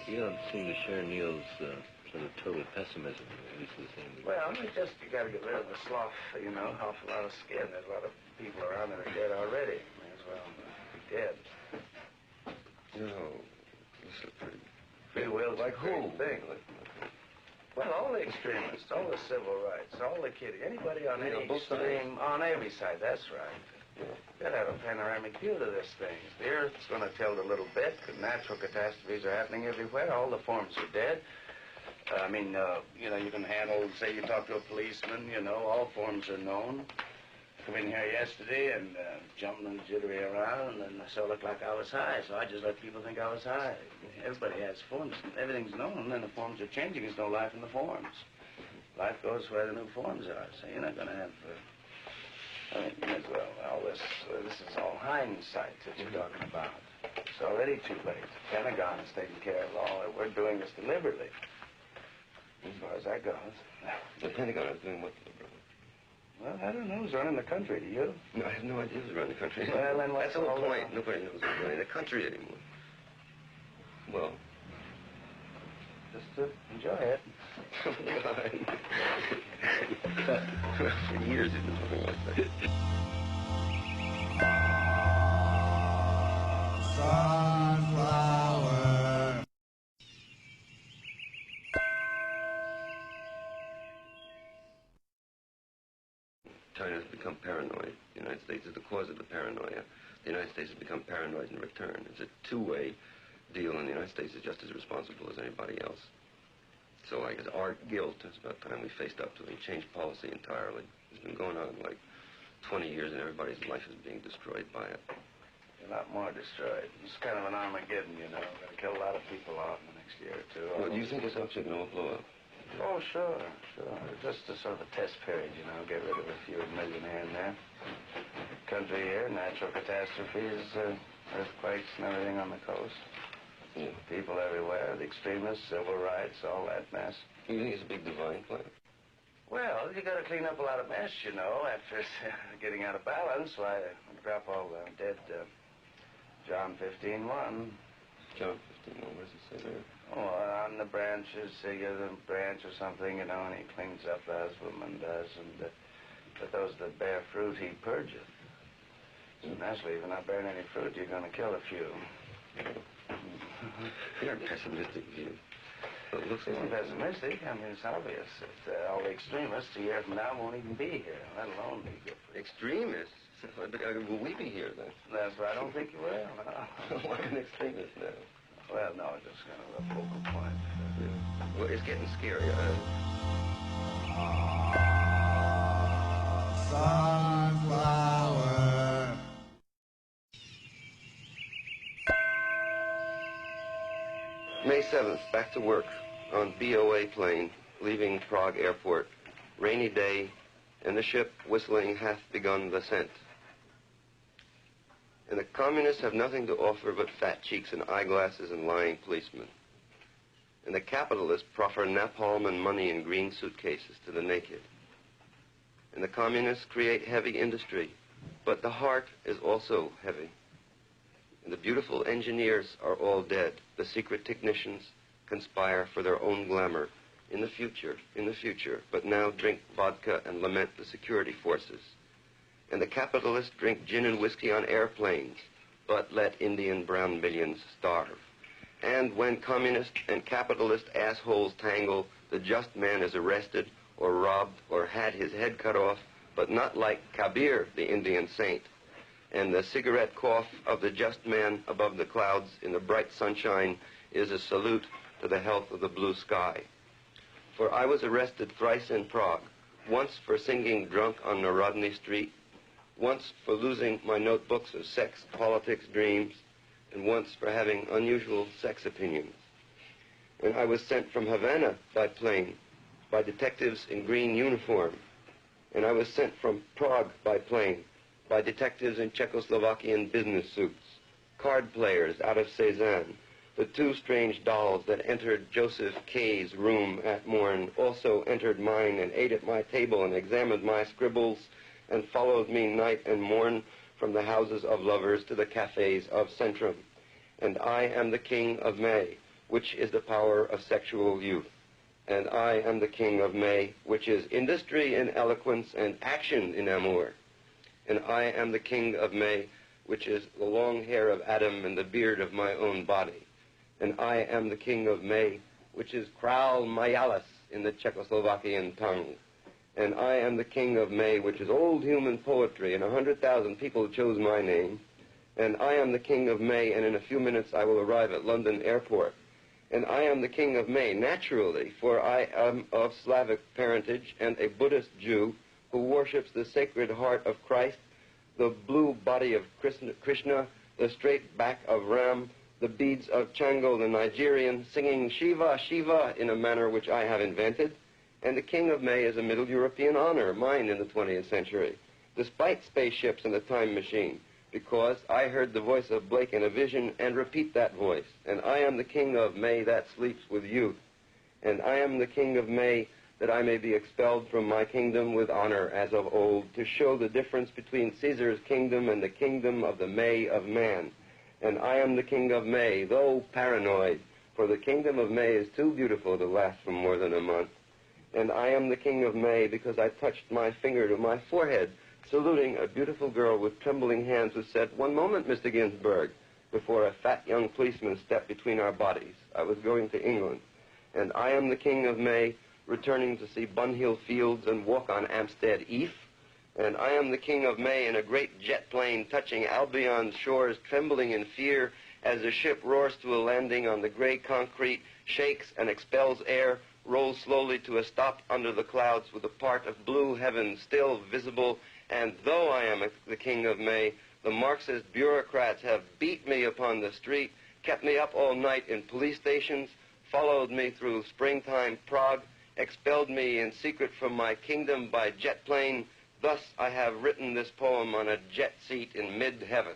You don't seem to share Neal's sort of total pessimism, at least to the same degree. Well, you got to get rid of the slough, you know, awful lot of skin. There's a lot of people around that are dead already. May as well be dead. You know, this is pretty... Free will's like a great who? thing. Well, all the extremists, all the civil rights, all the kidding, anybody on any extreme, on every side, that's right. Yeah. You gotta have a panoramic view to this thing. The Earth's gonna tilt a little bit, the natural catastrophes are happening everywhere, all the forms are dead. You know, you can handle, say you talk to a policeman, you know, all forms are known. Come in here yesterday and jumping and jittery around, and so it looked like I was high, so I just let people think I was high. Everybody has forms. Everything's known, and the forms are changing. There's no life in the forms. Life goes where the new forms are, so you're not going to have... all this is all hindsight that you're talking about. It's already too late. The Pentagon is taking care of all that. We're doing this deliberately, as far as that goes. The Pentagon is doing what deliberately? Well, I don't know who's running the country. Do you? No, I have no idea who's running the country. Well, then what's that's the whole point. Nobody knows who's running the country anymore. Well, just to enjoy it. For years it's been something like that. Sunflower. China has become paranoid. The United States is the cause of the paranoia. The United States has become paranoid in return. It's a two-way deal, and the United States is just as responsible as anybody else. So I guess our guilt, it's about time we faced up to it and changed policy entirely. It's been going on like 20 years, and everybody's life is being destroyed by it. A lot more destroyed. It's kind of an Armageddon, you know. We're going to kill a lot of people off in the next year or two. Well, do you think this outfit will blow up? Oh, sure. Just a sort of a test period, you know, get rid of a few million here and there. Country here, natural catastrophes, earthquakes and everything on the coast. Yeah. People everywhere, the extremists, civil rights, all that mess. You think it's a big divine plan? Well, you got to clean up a lot of mess, you know, after it's getting out of balance. Why, drop all the dead, John 15:1. John 15:1, what does it say there? Oh, on the branches, say you're the branch or something, you know, and he cleans up, the husbandman does, and but those that bear fruit, he purgeth. So naturally, if you're not bearing any fruit, you're going to kill a few. You're a pessimistic view. Well, it looks It's like pessimistic. I mean, it's obvious that all the extremists a year from now won't even be here, let alone be good for you. extremists. Will we be here then? That's right. I don't think you will, no. Why an extremist now? Well, no, just kind of a focal point. Yeah. Well, it's getting scary. Sunflower. May 7th, back to work on BOA plane, leaving Prague airport. Rainy day, and the ship whistling hath begun the ascent. And the communists have nothing to offer but fat cheeks and eyeglasses and lying policemen. And the capitalists proffer napalm and money in green suitcases to the naked. And the communists create heavy industry, but the heart is also heavy. And the beautiful engineers are all dead. The secret technicians conspire for their own glamour in the future, but now drink vodka and lament the security forces. And the capitalists drink gin and whiskey on airplanes, but let Indian brown millions starve. And when communist and capitalist assholes tangle, the just man is arrested or robbed or had his head cut off, but not like Kabir, the Indian saint. And the cigarette cough of the just man above the clouds in the bright sunshine is a salute to the health of the blue sky. For I was arrested thrice in Prague, once for singing drunk on Narodny Street, once for losing my notebooks of sex, politics, dreams, and once for having unusual sex opinions. And I was sent from Havana by plane, by detectives in green uniform. And I was sent from Prague by plane, by detectives in Czechoslovakian business suits, card players out of Cezanne. The two strange dolls that entered Joseph K.'s room at morn also entered mine and ate at my table and examined my scribbles and followed me night and morn from the houses of lovers to the cafes of Centrum. And I am the king of May, which is the power of sexual youth. And I am the king of May, which is industry in eloquence and action in amour. And I am the king of May, which is the long hair of Adam and the beard of my own body. And I am the king of May, which is Kral Mayalis in the Czechoslovakian tongue. And I am the king of May, which is old human poetry, and 100,000 people chose my name. And I am the king of May, and in a few minutes I will arrive at London airport. And I am the king of May, naturally, for I am of Slavic parentage and a Buddhist Jew who worships the Sacred Heart of Christ, the blue body of Krishna, the straight back of Ram, the beads of Chango the Nigerian, singing Shiva, Shiva in a manner which I have invented. And the king of May is a Middle European honor, mine in the 20th century, despite spaceships and the time machine, because I heard the voice of Blake in a vision and repeat that voice. And I am the king of May that sleeps with youth. And I am the king of May that I may be expelled from my kingdom with honor as of old, to show the difference between Caesar's kingdom and the kingdom of the May of man. And I am the king of May, though paranoid, for the kingdom of May is too beautiful to last for more than a month. And I am the king of May because I touched my finger to my forehead, saluting a beautiful girl with trembling hands who said, "One moment, Mr. Ginsberg," before a fat young policeman stepped between our bodies. I was going to England. And I am the king of May, returning to see Bunhill Fields and walk on Hampstead Heath. And I am the king of May in a great jet plane touching Albion's shores, trembling in fear as the ship roars to a landing on the gray concrete, shakes and expels air, rolls slowly to a stop under the clouds with a part of blue heaven still visible. And though I am the king of May, the Marxist bureaucrats have beat me upon the street, kept me up all night in police stations, followed me through springtime Prague, expelled me in secret from my kingdom by jet plane. Thus I have written this poem on a jet seat in mid-heaven.